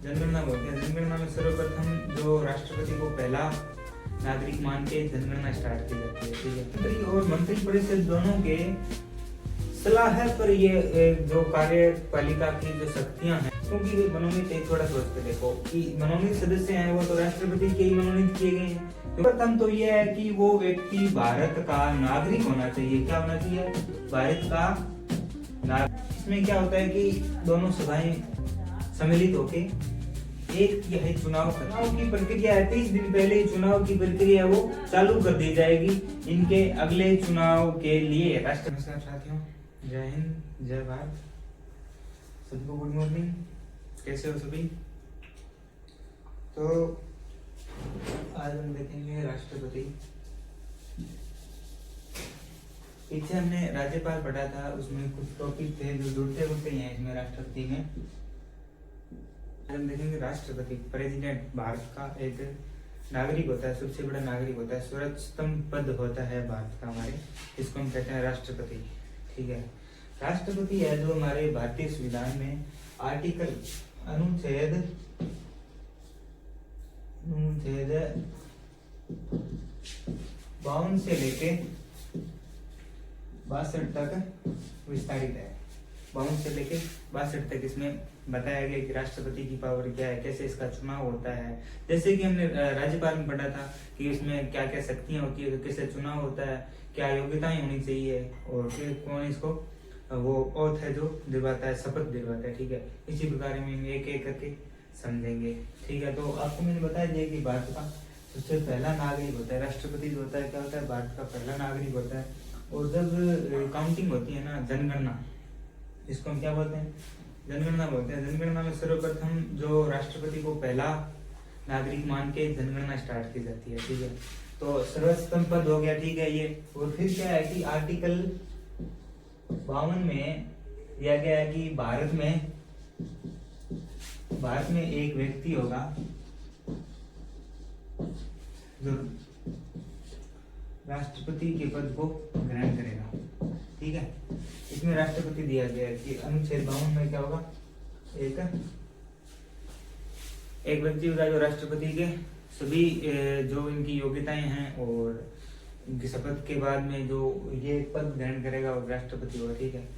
जनगणना बोलते हैं। जनगणना में सर्वप्रथम जो राष्ट्रपति को पहला नागरिक मान के जनगणना स्टार्ट की जाती है, ठीक है। मंत्री और मंत्रिपरिषद दोनों के सलाह पर ये जो कार्यपालिका की जो शक्तियां हैं, क्योंकि वे मनोनीत एक थोड़ा सोच के देखो कि मनोनीत सदस्य हैं वो तो राष्ट्रपति के ही मनोनीत किए गए हैं। प्रथम तो यह है कि वो व्यक्ति भारत का नागरिक होना चाहिए। क्या होना चाहिए? भारत का नागरिक। इसमें क्या होता है कि दोनों सभाएं सम्मिलित होके एक यह चुनाव की प्रक्रिया है। 30 दिन पहले चुनाव की प्रक्रिया वो चालू कर दी जाएगी इनके अगले चुनाव के लिए। नमस्कार साथियों, जय हिंद, जय भारत, सबको गुड मॉर्निंग। कैसे हो सभी? तो आज हम देखेंगे राष्ट्रपति। पीछे हमने राज्यपाल पढ़ा था, उसमें कुछ टॉपिक थे जो जुड़ते होते हैं इसमें राष्ट्रपति में। हम देखेंगे राष्ट्रपति, प्रेसिडेंट, भारत का एक नागरिक होता है, सबसे बड़ा नागरिक होता है, सर्वोच्चतम पद होता है भारत का हमारे, इसको हम कहते हैं राष्ट्रपति, ठीक है। राष्ट्रपति है जो हमारे भारतीय संविधान में आर्टिकल अनुच्छेद 52 से लेके 62 तक विस्तारित है। 52 से लेके 62 तक इसमें बताया गया कि राष्ट्रपति की पावर क्या है, कैसे इसका चुनाव होता है। जैसे कि हमने राज्यपाल में पढ़ा था कि इसमें क्या क्या शक्तियां होती है, कैसे चुनाव होता है, क्या योग्यताएं होनी चाहिए और फिर कौन इसको वो ओथ है जो दिलवाता है, शपथ दिलवाता है, ठीक है। इसी प्रकार में एक एक करके समझेंगे, ठीक है। तो आपको मैंने बताया दिया कि भारत का सबसे पहला नागरिक होता है राष्ट्रपति, जो होता है क्या होता है, भारत का पहला नागरिक होता है। और जब काउंटिंग होती है ना, जनगणना, इसको हम क्या बोलते हैं? जनगणना बोलते हैं। जनगणना में सर्वप्रथम जो राष्ट्रपति को पहला नागरिक मान के जनगणना स्टार्ट की जाती है, ठीक है। तो सर्वोच्चतम पद हो गया, ठीक है ये। और फिर क्या है कि आर्टिकल 52 में दिया गया है कि भारत में एक व्यक्ति होगा जो राष्ट्रपति के पद को ग्रहण करेगा, ठीक है। इसमें राष्ट्रपति दिया गया है कि अनुच्छेद 52 में क्या होगा, एक व्यक्ति होगा जो राष्ट्रपति के सभी जो इनकी योग्यताएं हैं और इनकी शपथ के बाद में जो ये पद ग्रहण करेगा वो राष्ट्रपति होगा, ठीक है।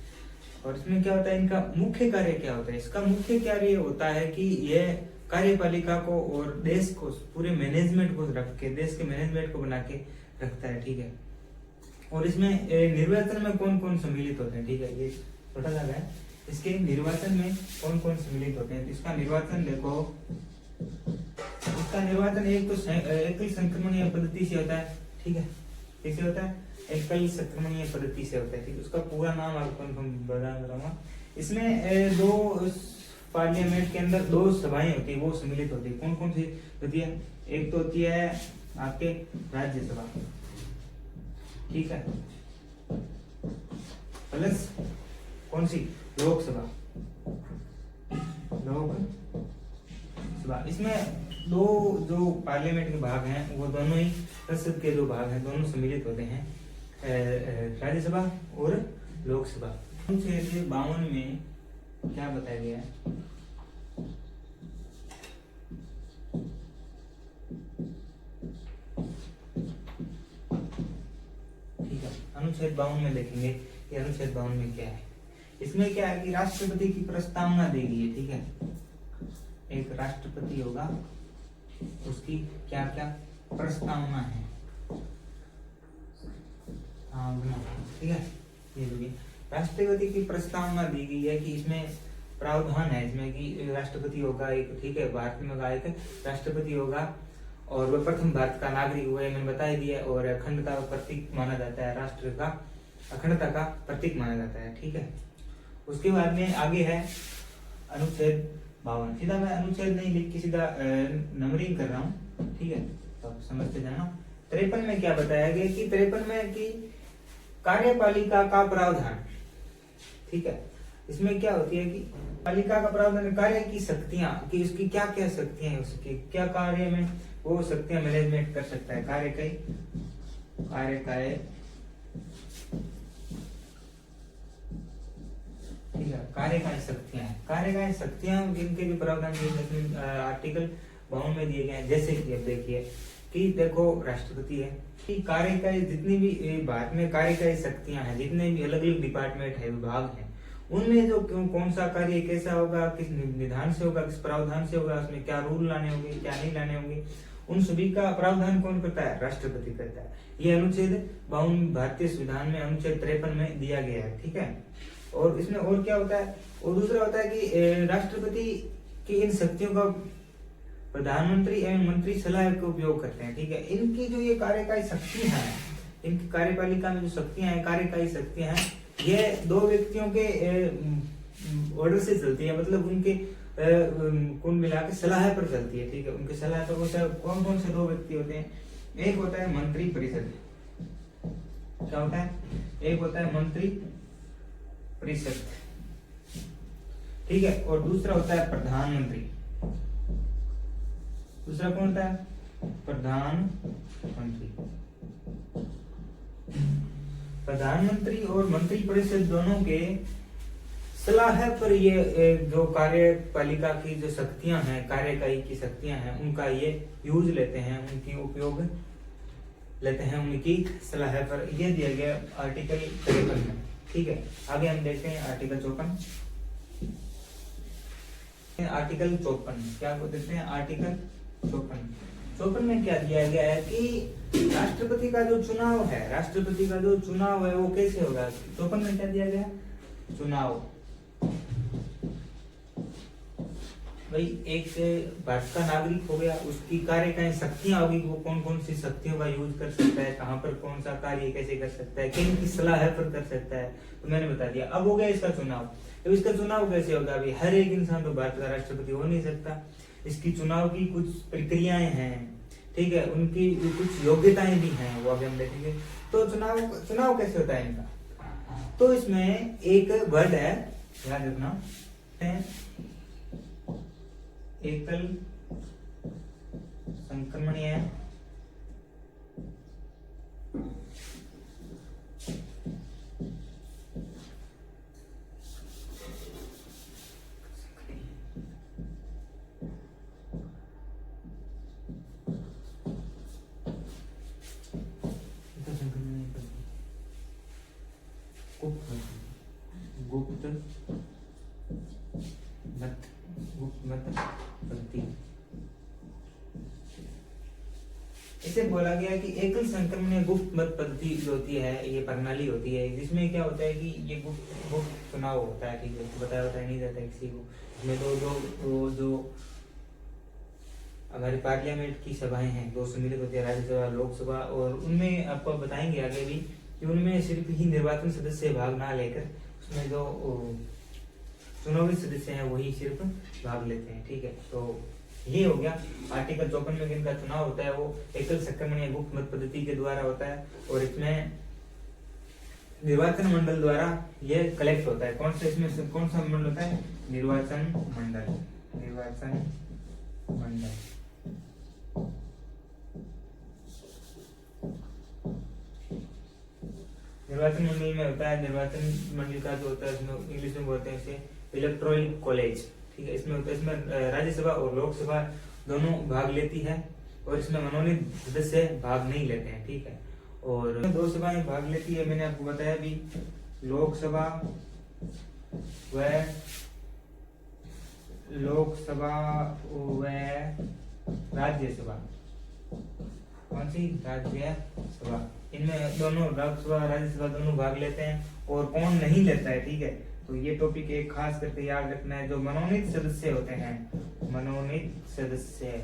और इसमें क्या होता है, इनका मुख्य कार्य क्या होता है? इसका मुख्य कार्य होता है कि यह कार्यपालिका को और देश को, पूरे मैनेजमेंट को रख के, देश के मैनेजमेंट को बना के रखता है, ठीक है। और इसमें निर्वाचन में कौन कौन सम्मिलित होते हैं, ठीक है, ये छोटा सा है। इसके निर्वाचन में कौन कौन सम्मिलित होते हैं? इसका निर्वाचन देखो, इसका निर्वाचन एक तो एकल संक्रमणीय पद्धति से होता है, ठीक है। कैसे होता है? एकल संक्रमणीय पद्धति से होता है, ठीक है। उसका पूरा नाम आपको बता दूंगा। इसमें दो पार्लियामेंट के अंदर दो सभाएं होती है, वो सम्मिलित होती है। कौन कौन सी होती है? एक तो होती है आपके राज्यसभा, ठीक है, प्लस कौन सी? लोकसभा। इसमें दो जो पार्लियामेंट के भाग हैं वो दोनों ही संसद के जो भाग हैं दोनों सम्मिलित होते हैं, राज्यसभा और लोकसभा। 52 में क्या बताया गया है? ठीक है, अनुच्छेद 52 में देखेंगे कि अनुच्छेद 52 में क्या है। इसमें क्या है कि राष्ट्रपति की प्रस्तावना दी गई है, ठीक है। एक राष्ट्रपति होगा, उसकी क्या क्या प्रस्तावना है, ठीक है। ये देखिए, राष्ट्रपति की प्रस्तावना दी गई है कि इसमें प्रावधान है इसमें कि राष्ट्रपति होगा एक, ठीक है, भारत में होगा एक राष्ट्रपति होगा और वह प्रथम भारत का नागरिक हुआ, मैंने बता ही दिया। और अखंडता का प्रतीक माना जाता है, राष्ट्र का अखंडता का प्रतीक माना जाता है, ठीक है। उसके बाद में आगे है अनुच्छेद 52। सीधा मैं अनुच्छेद नहीं लिख के सीधा नंबरिंग कर रहा हूँ, ठीक है, तो आप समझते जाना। 53 में क्या बताया गया कि 53 में कि कार्यपालिका का प्रावधान, ठीक है। इसमें क्या होती है कि पालिका का प्रावधान, कार्य की शक्तियां, कि उसकी क्या क्या शक्तियां हैं, उसके क्या कार्य में वो शक्तियां मैनेजमेंट कर सकता है। ठीक है। कार्यकारी शक्तियां इनके जो प्रावधान आर्टिकल 52 में दिए गए हैं। जैसे कि अब देखिए कि देखो राष्ट्रपति है कि कार्यकारी जितनी भी भारत में कार्यकारी शक्तियां हैं, जितने भी अलग अलग डिपार्टमेंट है, विभाग हैं, उनमें जो कौन सा कार्य कैसा होगा, किस निधान से होगा, किस प्रावधान से होगा, उसमें क्या रूल लाने होंगे, क्या नहीं लाने होंगे, उन सभी का प्रावधान कौन करता है? राष्ट्रपति करता है। ये अनुच्छेद 52 भारतीय संविधान में अनुच्छेद 53 में दिया गया है। ठीक है। और इसमें और क्या होता है? और दूसरा होता है कि राष्ट्रपति की इन शक्तियों का प्रधानमंत्री एवं मंत्री सलाह का उपयोग करते हैं। ठीक है। इनकी जो ये कार्यकारी शक्तियां हैं, इनकी कार्यपालिका में जो शक्तियां हैं, कार्यकारी शक्तियां हैं, ये दो व्यक्तियों के ऑर्डर से चलती है, मतलब उनके कुल मिला के सलाह पर चलती है। ठीक है। उनके सलाह पर कौन कौन से दो व्यक्ति होते हैं? एक होता है मंत्री परिषद। क्या होता है? एक होता है मंत्री परिषद। ठीक है। और दूसरा होता है प्रधानमंत्री। दूसरा कौन होता है? प्रधानमंत्री। प्रधानमंत्री और मंत्री परिषद दोनों के सलाह पर ये जो कार्यपालिका की जो शक्तियां हैं, कार्यकारी की शक्तियां हैं, उनका ये यूज लेते हैं, उनकी उपयोग लेते हैं, उनकी सलाह पर। ये दिया गया आर्टिकल 53 में। ठीक है। आगे हम देखते हैं आर्टिकल 54। आर्टिकल 54 क्या देखते हैं? आर्टिकल 54 में क्या दिया गया है कि राष्ट्रपति का जो चुनाव है, राष्ट्रपति का जो चुनाव है वो कैसे होगा? 54 में क्या दिया गया? चुनाव। भाई एक भारत का नागरिक हो गया, उसकी कार्यकारी शक्तियां होगी, वो कौन कौन सी शक्तियों का यूज कर सकता है, कहां पर कौन सा कार्य कैसे कर सकता है, किन की सलाह पर कर सकता है, तो मैंने बता दिया। अब हो गया इसका चुनाव। अब इसका चुनाव कैसे होगा? अभी हर एक इंसान तो भारत का राष्ट्रपति हो नहीं सकता। इसकी चुनाव की कुछ प्रक्रियाएं हैं। ठीक है। उनकी कुछ योग्यताएं भी हैं, वो अभी हम देखेंगे। तो चुनाव कैसे होता है इनका? तो इसमें एक वर्ड है, याद रखना, एकल संक्रमणीय गुप्त मत पद्धति। इसे बोला गया कि एकल संक्रमणीय गुप्त मत पद्धति जो होती है, ये प्रणाली होती है, जिसमें क्या होता है कि ये गुप्त चुनाव होता है। ठीक है। बताया होता है, नहीं जाता है किसी को। इसमें जो हमारे पार्लियामेंट की सभाएं हैं, 2 सम्मिलित होती है, राज्यसभा, लोकसभा, और उनमें आपको बताएंगे आगे भी कि उनमें सिर्फ ही निर्वाचन सदस्य भाग ना लेकर उसमें जो चुनावी सदस्य हैं वही सिर्फ भाग लेते हैं। ठीक है। तो ये हो गया आर्टिकल 54 में जिनका चुनाव होता है वो एकल संक्रमणीय गुप्त मत पद्धति के द्वारा होता है, और इसमें निर्वाचन मंडल द्वारा ये कलेक्ट होता है। कौन सा इसमें कौन सा मंडल होता है? निर्वाचन मंडल। निर्वाचन मंडल। निर्वाचन मंडल में होता है, निर्वाचन मंडल का जो होता है इसमें इंग्लिश में बोलते हैं इसे इलेक्टोरल कॉलेज। ठीक है। इसमें होता है, इसमें राज्यसभा और लोकसभा दोनों भाग लेती है, और इसमें मनोनीत सदस्य भाग नहीं लेते हैं। ठीक है। और 2 सभाएं भाग लेती है, मैंने आपको बताया भी, लोकसभा व राज्यसभा। कौन सी? राज्यसभा। इनमें दोनों लोकसभा राज्यसभा दोनों भाग लेते हैं, और कौन नहीं लेता है? ठीक है। तो ये टॉपिक एक खास करके याद रखना है, जो मनोनीत सदस्य होते हैं, मनोनीत सदस्य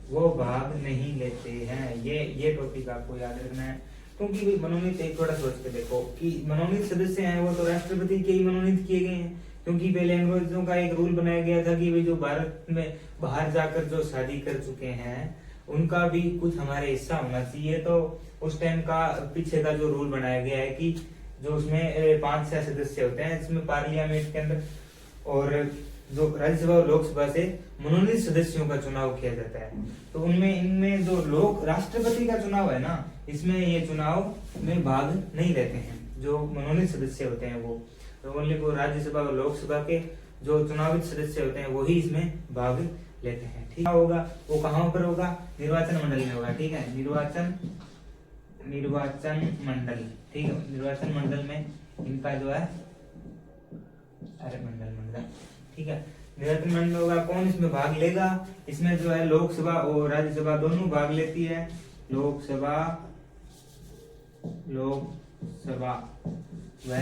वो भाग नहीं लेते हैं। ये टॉपिक आपको याद रखना है, क्योंकि भाई मनोनीत, एक थोड़ा सोच के देखो कि मनोनीत सदस्य हैं वो तो राष्ट्रपति के ही मनोनीत किए गए हैं, क्योंकि पहले अंग्रेजों का एक रूल बनाया गया था कि भाई जो भारत में बाहर जाकर जो शादी कर चुके हैं उनका भी कुछ हमारे हिस्सा होना चाहिए। तो उस टाइम का पीछे का जो रूल बनाया गया है कि जो उसमें 5-6 सदस्य होते हैं, इसमें पार्लियामेंट के अंदर, और जो राज्यसभा और लोकसभा से मनोनीत सदस्यों का चुनाव किया जाता है। तो उनमें इनमें जो राष्ट्रपति का चुनाव है ना, इसमें ये चुनाव में भाग नहीं लेते हैं। जो मनोनीत सदस्य होते हैं वो, तो ओनली वो राज्यसभा और लोकसभा के जो चुनावित सदस्य होते हैं वही इसमें भाग लेते हैं। ठीक होगा, वो कहाँ पर होगा, निर्वाचन मंडल में होगा। ठीक है, निर्वाचन मंडल। ठीक है, निर्वाचन मंडल में इनका जो है मंडल। ठीक है, निर्वाचन मंडल होगा। कौन इसमें भाग लेगा, इसमें जो है लोकसभा और राज्यसभा दोनों भाग लेती है। लोकसभा व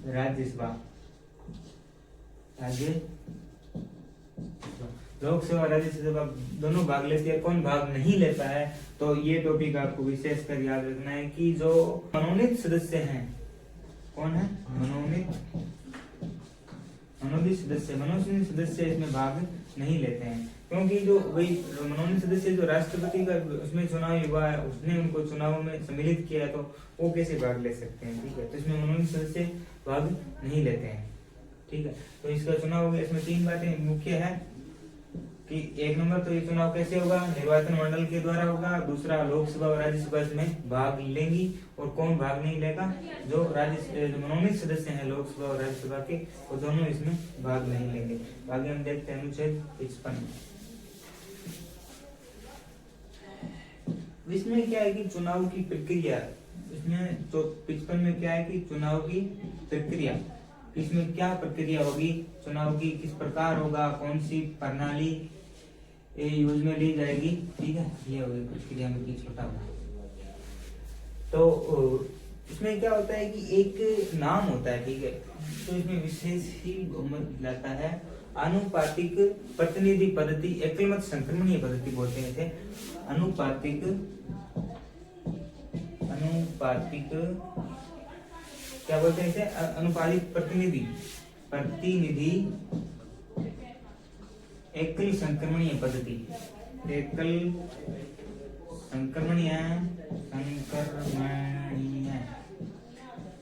राज्यसभा। लोकसभा राज्यसभा दोनों भाग लेती है। कौन भाग नहीं लेता है, तो ये टॉपिक आपको विशेषकर याद रखना है कि जो मनोनीत सदस्य हैं, कौन है, मनोनीत सदस्य इसमें भाग नहीं लेते हैं, क्योंकि जो वही मनोनीत सदस्य जो राष्ट्रपति का उसमें चुनाव हुआ है, उसने उनको चुनाव में सम्मिलित किया है, तो वो कैसे भाग ले सकते हैं। ठीक है, तो इसमें मनोनीत सदस्य भाग नहीं लेते हैं। ठीक है, तो इसका चुनाव हो गया। इसमें 3 बातें मुख्य है कि 1 नंबर तो ये चुनाव कैसे होगा, निर्वाचन मंडल के द्वारा होगा। दूसरा, लोकसभा और राज्यसभा इसमें भाग लेंगी। और कौन भाग नहीं लेगा, जो मनोनीत सदस्य हैं लोकसभा और राज्यसभा के, वो दोनों इसमें भाग नहीं लेंगे। आगे हम देखते हैं अनुच्छेद 55। इसमें क्या है कि चुनाव की प्रक्रिया, इसमें तो 55 में क्या है कि चुनाव की प्रक्रिया, इसमें क्या प्रक्रिया होगी चुनाव की, किस प्रकार होगा, कौन सी प्रणाली यूज में ली जाएगी। ठीक है, ये होगी प्रक्रिया में की छोटा होगा। तो इसमें क्या होता है कि एक नाम होता है। ठीक है, तो इसमें विशेष ही बहुमत लाता है आनुपातिक प्रतिनिधि पद्धति, एकलमत संक्रमणीय पद्धति बोलते हैं इसे। अनुपातिक क्या बोलते हैं इसे, अनुपातिक प्रतिनिधि एकल संक्रमणीय पद्धति,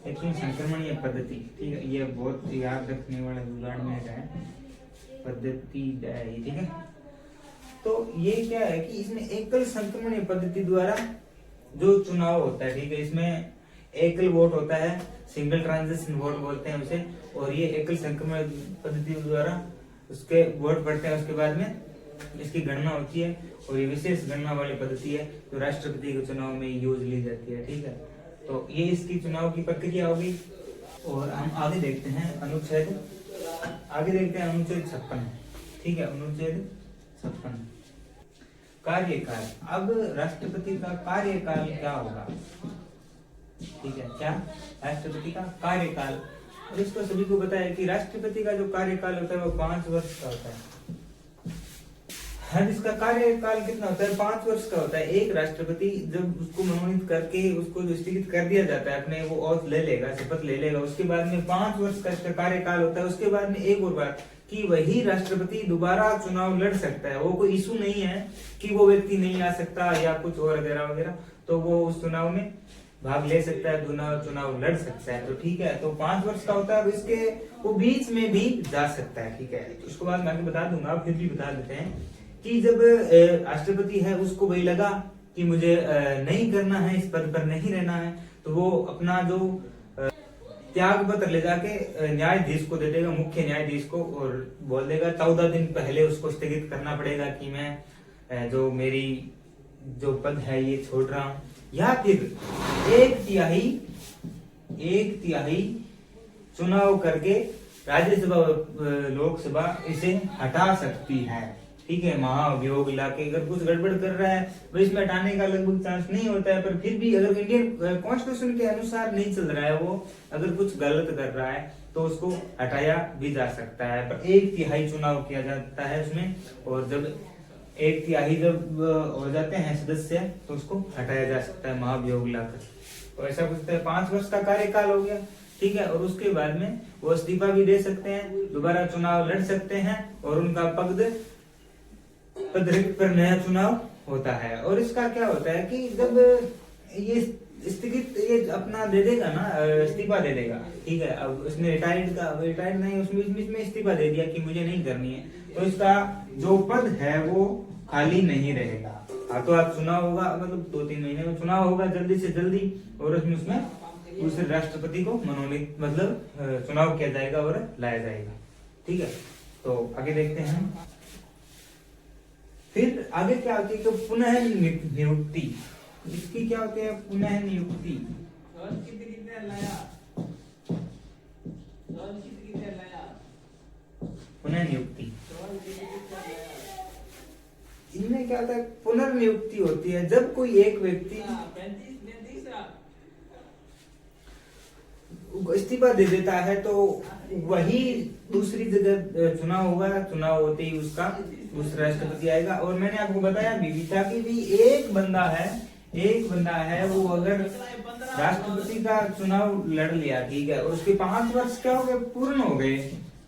एकल संक्रमणीय पद्धति। ठीक है, ये बहुत याद रखने वाला जुगाड़ में है पद्धति। ठीक है, तो ये क्या है कि इसमें एकल संक्रमणीय पद्धति द्वारा जो चुनाव होता है। ठीक है, इसमें एकल वोट होता है, सिंगल ट्रांजेक्शन वोट बोलते हैं उसे। और ये एकल संक्रमण पद्धति द्वारा उसके वोट पड़ते हैं, उसके बाद में इसकी गणना होती है। और ये विशेष गणना वाली पद्धति है जो राष्ट्रपति के चुनाव में यूज ली जाती है। ठीक है, तो ये इसकी चुनाव की प्रक्रिया होगी। और हम आगे देखते हैं अनुच्छेद 56। ठीक है, अनुच्छेद 56 कार्यकाल। अब राष्ट्रपति का कार्यकाल क्या होगा। ठीक है, क्या राष्ट्रपति का कार्यकाल, और इसको सभी को पता है कि राष्ट्रपति का जो कार्यकाल होता है वो 5 वर्ष का होता है। हर इसका कार्यकाल कितना होता है, 5 वर्ष का होता है। एक राष्ट्रपति जब उसको मनोनीत करके उसको जो स्थगित कर दिया जाता है, अपने वो ओथ ले लेगा, शपथ ले लेगा, उसके बाद में 5 वर्ष का इसका कार्यकाल होता है। उसके बाद में एक और बात कि वही राष्ट्रपति दोबारा चुनाव लड़ सकता है। वो कोई इशू नहीं है कि वो व्यक्ति नहीं आ सकता या कुछ और वगैरह वगैरह, तो वो उस चुनाव में भाग ले सकता है, चुनाव लड़ सकता है। तो ठीक है, तो 5 वर्ष का होता है। और इसके वो बीच में भी जा सकता है। ठीक है, उसको बाद मैं बता दूंगा, फिर भी बता देते हैं कि जब राष्ट्रपति है उसको वही लगा कि मुझे नहीं करना है, इस पद पर नहीं रहना है, तो वो अपना जो त्याग पत्र ले जाके न्यायाधीश को दे देगा, मुख्य न्यायाधीश को, और बोल देगा 14 दिन पहले उसको स्थगित करना पड़ेगा कि मैं जो मेरी जो पद है ये छोड़ रहा हूं। या फिर 1/3 चुनाव करके राज्यसभा लोकसभा इसे हटा सकती है। ठीक है, महाभियोग लाके अगर कुछ गड़बड़ कर रहा है तो इसमें हटाने का लगभग चांस नहीं होता है, पर फिर भी अगर इंडियन कॉन्स्टिट्यूशन के अनुसार नहीं चल रहा है, वो अगर कुछ गलत कर रहा है तो उसको हटाया भी जा सकता है। पर 1/3 चुनाव किया जाता है उसमें, और जब 1/3 जब हो जाते हैं सदस्य तो उसको हटाया जा सकता है महाभियोग लाकर। तो ऐसा कुछ 5 वर्ष का कार्यकाल हो गया। ठीक है, और उसके बाद में वो इस्तीफा भी दे सकते हैं, दोबारा चुनाव लड़ सकते हैं, और उनका पद रिक्त पर नया चुनाव होता है। और इसका क्या होता है कि जब ये स्थगित ये अपना दे देगा ना, इस्तीफा दे देगा। ठीक है, अब उसने रिटायर्ड नहीं, उसमें इस्तीफा दे दिया कि मुझे नहीं करनी है, तो इसका जो पद है वो खाली नहीं रहेगा। हाथों हाथ चुनाव होगा, मतलब 2-3 महीने में चुनाव होगा जल्दी से जल्दी, और उसमें दूसरे राष्ट्रपति को मनोनीत मतलब चुनाव किया जाएगा और लाया जाएगा। ठीक है, तो आगे देखते हैं। फिर आगे क्या होती है तो पुनः नियुक्ति। इसकी क्या होती है पुनः नियुक्ति। पुनः नियुक्ति इनमें क्या होता है पुनर्नियुक्ति होती है जब कोई एक व्यक्ति इस्तीफा दे देता है तो वही दूसरी जगह चुनाव होगा, चुनाव होते ही उसका दूसरा राष्ट्रपति आएगा। और मैंने आपको बताया भी था कि भी एक बंदा है वो अगर राष्ट्रपति का चुनाव लड़ लिया, ठीक है, और उसके 5 वर्ष क्या हो गए पूर्ण हो गए,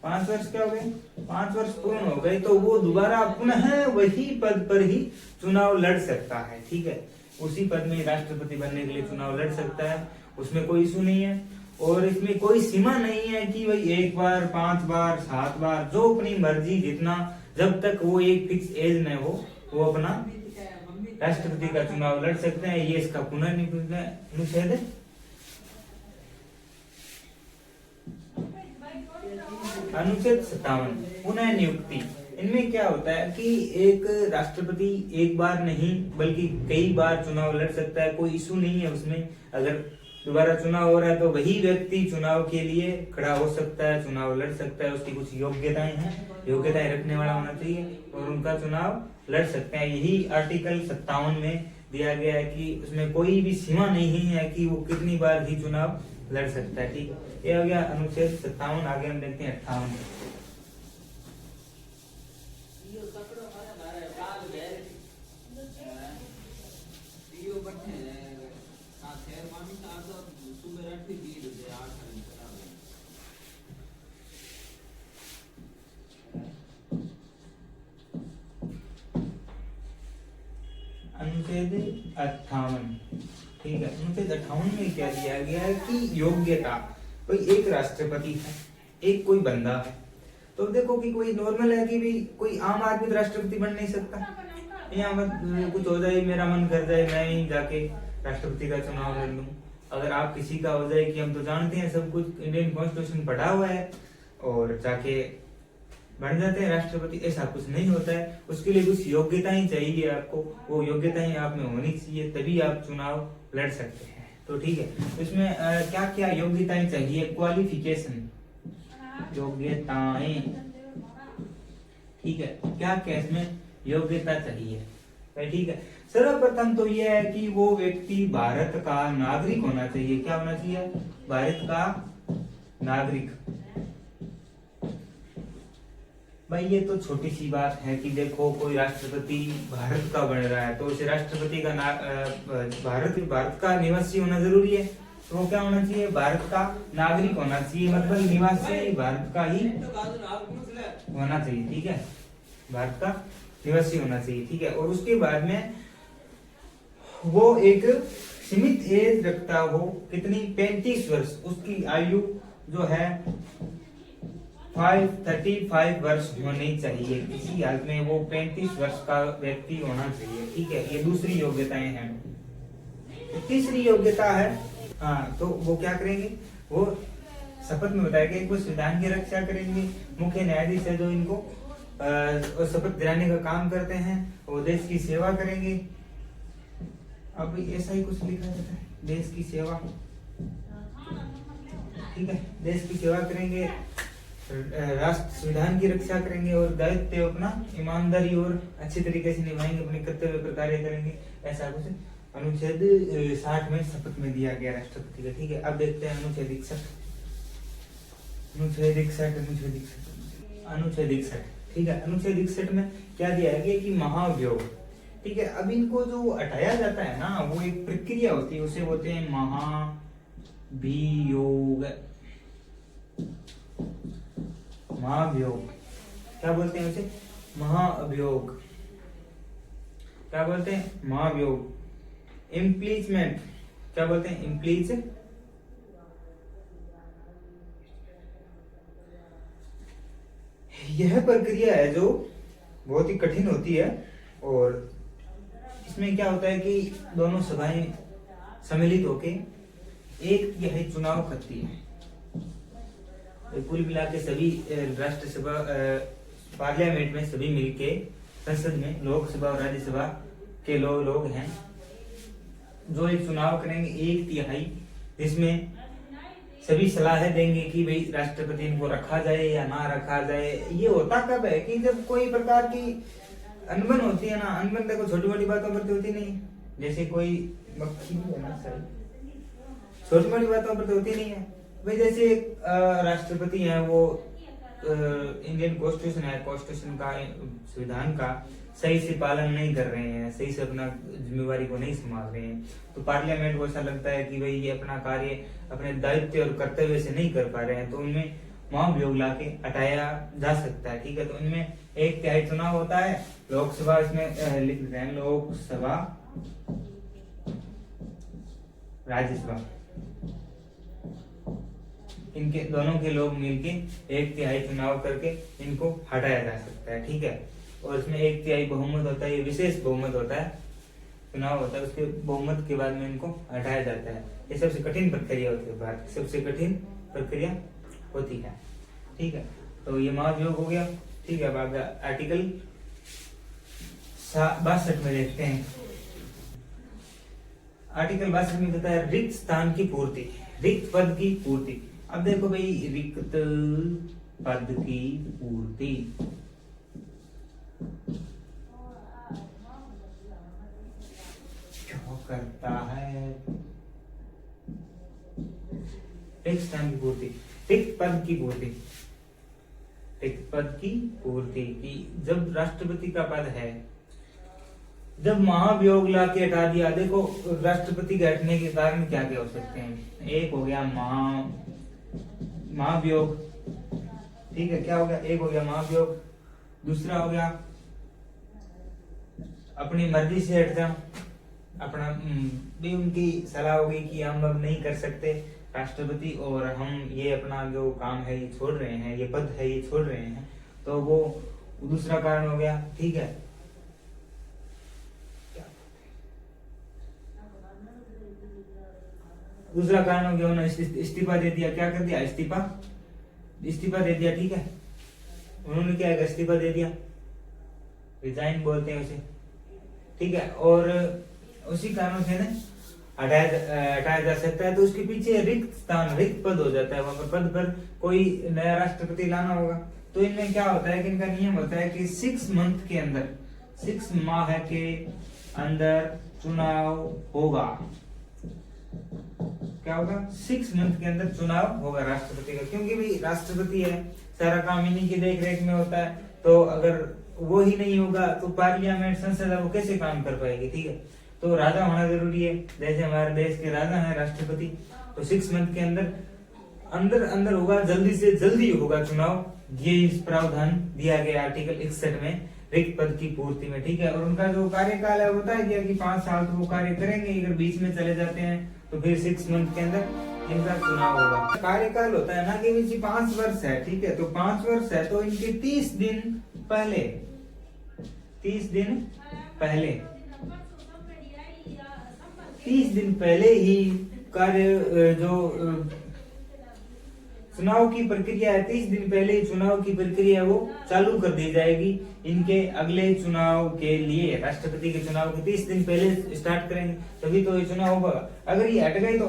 5 वर्ष क्या हो गए 5 वर्ष पूर्ण हो गए, तो वो दोबारा पुनः वही पद पर ही चुनाव लड़ सकता है। ठीक है, उसी पद में राष्ट्रपति बनने के लिए चुनाव लड़ सकता है, उसमें कोई इशू नहीं है। और इसमें कोई सीमा नहीं है कि भाई 1 बार 5 बार 7 बार, जो अपनी मर्जी जितना, जब तक वो एक फिक्स एज न हो वो अपना राष्ट्रपति का चुनाव लड़ सकते हैं। ये इसका पुनर्नियुक्ति है। अनुच्छेद 57 पुनः नियुक्ति। इनमें क्या होता है कि एक राष्ट्रपति एक बार नहीं बल्कि कई बार चुनाव लड़ सकता है, कोई इशू नहीं है उसमें। अगर दोबारा चुनाव हो रहा है तो वही व्यक्ति चुनाव के लिए खड़ा हो सकता है, चुनाव लड़ सकता है। उसकी कुछ योग्यताएं हैं, योग्यताएं रखने वाला होना चाहिए और उनका चुनाव लड़ सकते हैं। यही आर्टिकल 57 में दिया गया है कि उसमें कोई भी सीमा नहीं है कि वो कितनी बार ही चुनाव लड़ सकता है। ठीक है, ये हो गया अनुच्छेद 57। आगे हम देखते हैं 58। अनुच्छेद 58, ठीक है, अनुच्छेद 58 में क्या दिया गया है कि योग्यता, कोई एक राष्ट्रपति है, एक कोई बंदा है, तो देखो कि कोई नॉर्मल है कि भी कोई आम आदमी तो राष्ट्रपति बन नहीं सकता। यहाँ कुछ हो जाए, मेरा मन कर जाए मैं ही जाके राष्ट्रपति का चुनाव लड़ लूं। अगर आप किसी का हो जाए कि हम तो जानते हैं सब कुछ, इंडियन कॉन्स्टिट्यूशन पढ़ा हुआ है और जाके बन जाते हैं राष्ट्रपति, ऐसा कुछ नहीं होता है। उसके लिए कुछ योग्यताएं चाहिए आपको, वो योग्यताएं आप में होनी चाहिए, तभी आप चुनाव लड़ सकते हैं। तो ठीक है, इसमें क्या क्या योग्यताएं चाहिए, क्वालिफिकेशन, योग्यताएं, ठीक है, क्या क्या इसमें योग्यता चाहिए, ठीक है। सर्वप्रथम तो यह है कि वो व्यक्ति भारत का नागरिक होना चाहिए। क्या होना चाहिए, भारत का नागरिक। भाई ये तो छोटी सी बात है कि देखो कोई राष्ट्रपति भारत का बन रहा है तो उसे राष्ट्रपति का भारत का निवासी होना जरूरी है। तो वो क्या होना चाहिए, भारत का नागरिक होना चाहिए, मतलब निवासी भारत का ही होना चाहिए। ठीक है, भारत का निवासी होना चाहिए। ठीक है, और उसके बाद में वो एक सीमित एज रखता हो, कितनी, 35 वर्ष, उसकी आयु जो है 35 वर्ष होनी चाहिए। किसी हाल में वो 35 वर्ष का व्यक्ति होना चाहिए। ठीक है, ये दूसरी योग्यताएं हैं। तीसरी योग्यता है, हाँ, तो वो क्या करेंगे, वो शपथ में बताया गया कि वो संविधान की रक्षा करेंगे। मुख्य न्यायाधीश है जो इनको शपथ दिलाने का काम करते हैं, वो देश की सेवा करेंगे। अब ऐसा ही कुछ लिखा जाता है, देश की सेवा। ठीक है, देश की सेवा करेंगे, राष्ट्र संविधान की रक्षा करेंगे और दायित्व अपना ईमानदारी और अच्छी तरीके से निभाएंगे, अपने कर्तव्य पर कार्य करेंगे। ऐसा कुछ अनुच्छेद 60 में शपथ में दिया गया राष्ट्रपति का। ठीक है, अब देखते हैं अनुच्छेद 61। ठीक है, अनुच्छेद 61 में क्या दिया गया कि महाभियोग। ठीक है, अब इनको जो हटाया जाता है ना, वो एक प्रक्रिया होती है, उसे बोलते हैं महाभियोग। महाभियोग क्या बोलते हैं उसे, महाभियोग क्या बोलते हैं, महाभियोग। इम्पीचमेंट क्या बोलते हैं, इम्पीच। यह प्रक्रिया है जो बहुत ही कठिन होती है और इसमें क्या होता है कि दोनों सभाएं सम्मिलित होके 1/3 चुनाव खत्ती है। कुल मिला के सभी राष्ट्रसभा पार्लियामेंट में सभी मिलके संसद में लोकसभा और राज्यसभा के लोग हैं जो एक चुनाव करेंगे 1/3, जिसमें सभी सलाह देंगे कि भाई राष्ट्रपति इनको रखा जाए या ना रखा जाए। ये होता कब है कि जब कोई प्रकार की अनबन होती है ना। अनबन देखो छोटी मोटी बातों पर तो होती नहीं, जैसे कोई छोटी मोटी बातों पर तो होती नहीं है भाई। जैसे राष्ट्रपति हैं वो इंडियन कॉन्स्टिट्यूशन है, कॉन्स्टिट्यूशन का संविधान का सही से पालन नहीं कर रहे हैं, सही से अपना जिम्मेवारी को नहीं संभाल रहे हैं, तो पार्लियामेंट को ऐसा लगता है कि भाई ये अपना कार्य अपने दायित्व और कर्तव्य से नहीं कर पा रहे हैं, तो उनमें महाभियोग लाके हटाया जा सकता है। ठीक है, तो इनमें 1/3 चुनाव होता है। लोकसभा इसमें लिख देते हैं, लोकसभा राज्यसभा, इनके दोनों के लोग मिलके 1/3 चुनाव करके इनको हटाया जा सकता है। ठीक है, और इसमें 1/3 बहुमत होता है, ये विशेष बहुमत होता है, चुनाव होता है, उसके बहुमत के बाद में इनको हटाया जाता है। ये सबसे कठिन प्रक्रिया होती है, भारत की सबसे कठिन प्रक्रिया होती है। ठीक है, तो ये महाभियोग हो गया। ठीक है, अब आर्टिकल 62 में देखते हैं। आर्टिकल 62 में कहता है रिक्त स्थान की पूर्ति, रिक्त पद की पूर्ति। अब देखो भाई, रिक्त पद की पूर्ति क्या करता है? रिक्त स्थान की पूर्ति, रिक्त पद की पूर्ति, रिक्त पद की पूर्ति की जब राष्ट्रपति का पद है, जब महाभियोग ला के हटा दिया। देखो राष्ट्रपति के हटने के कारण क्या क्या हो सकते हैं। एक हो गया महाभियोग, ठीक है, क्या हो गया? एक हो गया महाभियोग, दूसरा हो गया अपनी मर्जी से हट जाओ, अपना भी उनकी सलाह होगी कि हम अब नहीं कर सकते राष्ट्रपति, और हम ये अपना जो काम है ये छोड़ रहे हैं, ये पद है ये छोड़ रहे हैं, तो वो दूसरा कारण हो गया। ठीक है, दूसरा कारण हो गया उन्होंने इस्तीफा दे दिया। क्या कर दिया? इस्तीफा दे दिया। ठीक है, उन्होंने क्या है, इस्तीफा दे दिया, रिजाइन बोलते हैं उसे। ठीक है, और उसी कारण से हटाया जा सकता है। तो उसके पीछे रिक्त स्थान, रिक्त पद हो जाता है, वहां पर पद पर कोई नया राष्ट्रपति लाना होगा। तो इनमें क्या होता है कि इनका नियम होता है कि 6 मंथ के अंदर, 6 माह के अंदर चुनाव होगा। क्या होगा? 6 मंथ के अंदर चुनाव होगा राष्ट्रपति का, क्योंकि भाई राष्ट्रपति है, सारा काम इन्हीं की देख रेख में होता है। तो अगर वो ही नहीं होगा तो पार्लियामेंट, संसद वो कैसे काम कर पाएगी? ठीक है, तो राजा होना जरूरी है, जैसे हमारे देश के राजा हैं राष्ट्रपति। तो 6 मंथ के अंदर होगा, जल्दी से जल्दी होगा चुनाव। ये इस प्रावधान दिया गया आर्टिकल 61 में रिक्त पद की पूर्ति में। ठीक है, और उनका जो कार्यकाल है बता दिया कि 5 साल तो वो कार्य करेंगे, अगर बीच में चले जाते हैं तो फिर 6 मंथ के अंदर इनका चुनाव होगा। कार्यकाल होता है ना कि 5 वर्ष है। ठीक है, तो 5 वर्ष है तो इनके 30 दिन पहले 30 दिन पहले ही कार्य जो चुनाव की प्रक्रिया है, 30 दिन पहले ही चुनाव की प्रक्रिया वो चालू कर दी जाएगी इनके अगले चुनाव के लिए। राष्ट्रपति के चुनाव के 30 दिन पहले स्टार्ट करेंगे, तभी तो ये चुनाव होगा। अगर ये हट गए तो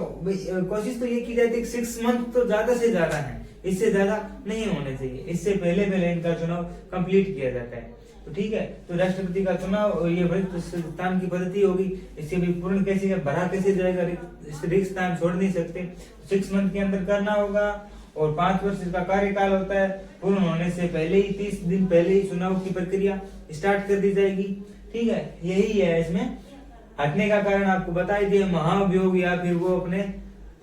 कोशिश तो ये की जाती है कि 6 मंथ तो ज्यादा से ज्यादा है, इससे ज्यादा नहीं होने चाहिए, इससे पहले इनका चुनाव कंप्लीट किया जाता है। तो ठीक है, तो राष्ट्रपति का चुनाव ये रिक्त स्थान की पद्धति होगी। इससे भी पूर्ण कैसे भरा कैसे जाएगा? रिक्त स्थान छोड़ नहीं सकते, 6 मंथ के अंदर करना होगा, और 5 वर्ष का कार्यकाल होता है। पूर्ण होने से पहले ही 30 दिन पहले ही चुनाव की प्रक्रिया स्टार्ट कर दी जाएगी। ठीक है, यही है इसमें हटने का कारण आपको बता ही दिया, महाभियोग, या फिर वो अपने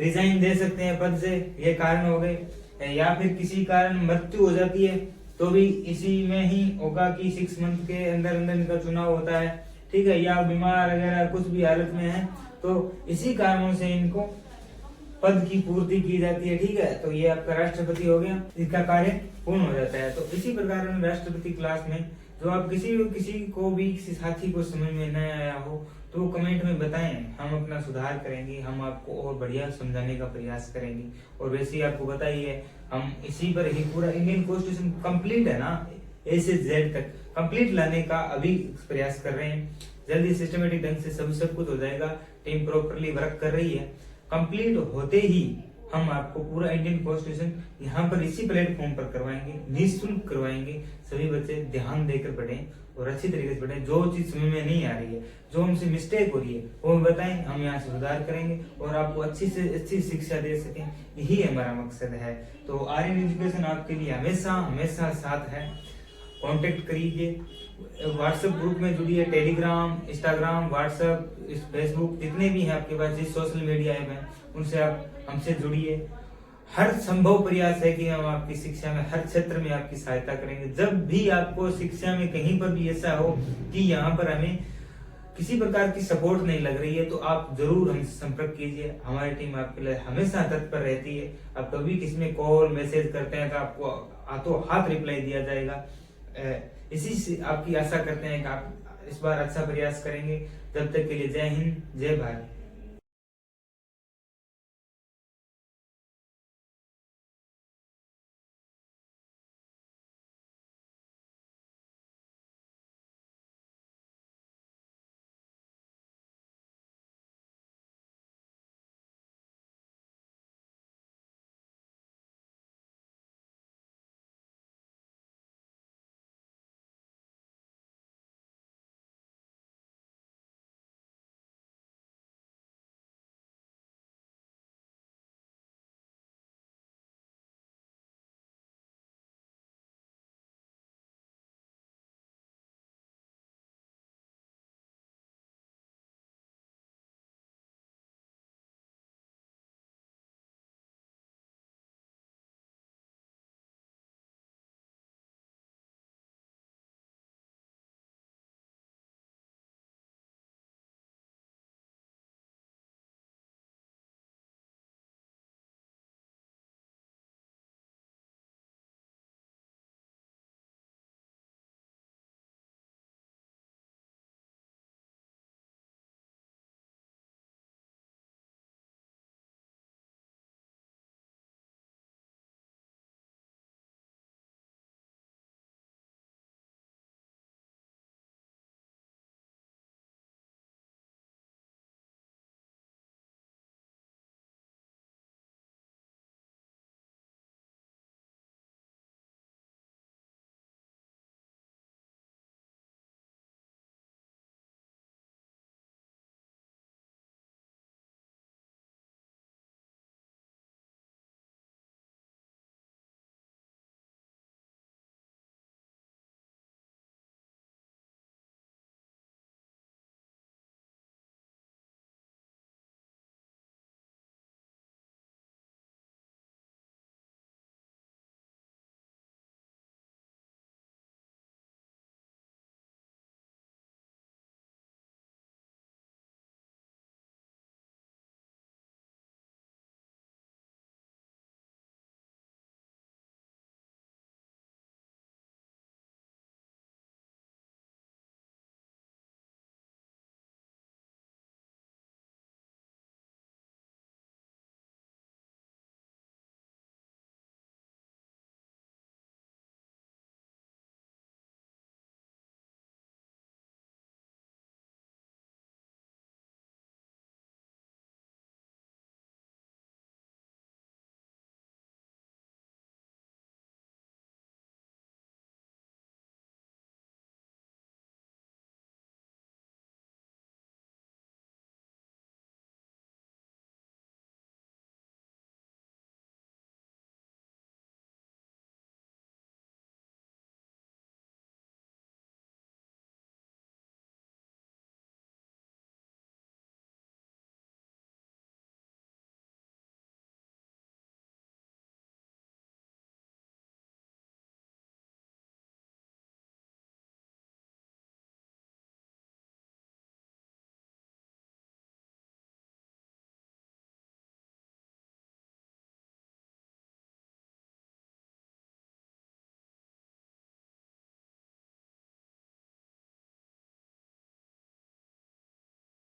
रिजाइन दे सकते हैं पद से, ये कारण हो गए। या फिर किसी कारण मृत्यु हो जाती है तो भी इसी में ही होगा कि 6 मंथ के अंदर इनका चुनाव होता है। ठीक है, या बीमार वगैरह कुछ भी हालत में है तो इसी कारणों से इनको पद की पूर्ति की जाती है। ठीक है, तो ये आपका राष्ट्रपति हो गया, इसका कार्य पूर्ण हो जाता है। तो इसी प्रकार राष्ट्रपति क्लास में जो आप किसी को भी किसी साथी को समझ में न आया हो तो वो कमेंट में बताएं, हम अपना सुधार करेंगे, हम आपको और बढ़िया समझाने का प्रयास करेंगे। और वैसे ही आपको पता ही है, हम इसी पर ही पूरा इंडियन कॉन्स्टिट्यूशन कंप्लीट है ना, ए से जेड तक कंप्लीट लाने का अभी प्रयास कर रहे हैं। जल्दी सिस्टमेटिक ढंग से सब कुछ हो जाएगा। टीम प्रॉपरली वर्क कर रही है। कंप्लीट होते ही हम आपको पूरा इंडियन कॉन्स्टिट्यूशन यहाँ पर इसी प्लेटफॉर्म पर करवाएंगे, निःशुल्क करवाएंगे। सभी बच्चे ध्यान देकर पढ़ें और अच्छी तरीके से पढ़ें। जो चीज समझ में नहीं आ रही है, जो हमसे मिस्टेक हो रही है, वो हमें बताएं, हम यहाँ से सुधार करेंगे और आपको अच्छी से अच्छी शिक्षा दे सकें। यही हमारा मकसद है। तो आर्यन एजुकेशन आपके लिए हमेशा हमेशा साथ है। कांटेक्ट करिए, व्हाट्सएप ग्रुप में जुड़िए, टेलीग्राम, इंस्टाग्राम, व्हाट्सएप, फेसबुक, जितने भी हैं आपके पास जिस सोशल मीडिया ऐप हैं, उनसे आप हमसे जुड़िए। हर संभव प्रयास है कि हम आपकी शिक्षा में हर क्षेत्र में आपकी सहायता करेंगे। जब भी आपको शिक्षा में कहीं पर भी ऐसा हो कि यहाँ पर हमें किसी प्रकार की सपोर्ट नहीं लग रही है, तो आप जरूर हमसे संपर्क कीजिए। हमारी टीम आपके लिए हमेशा तत्पर रहती है। आप कभी किसी में कॉल मैसेज करते हैं तो आपको हाथों हाथ रिप्लाई दिया जाएगा। इसी से आपकी आशा करते हैं कि आप इस बार अच्छा प्रयास करेंगे। जब तक के लिए जय हिंद, जय भारत।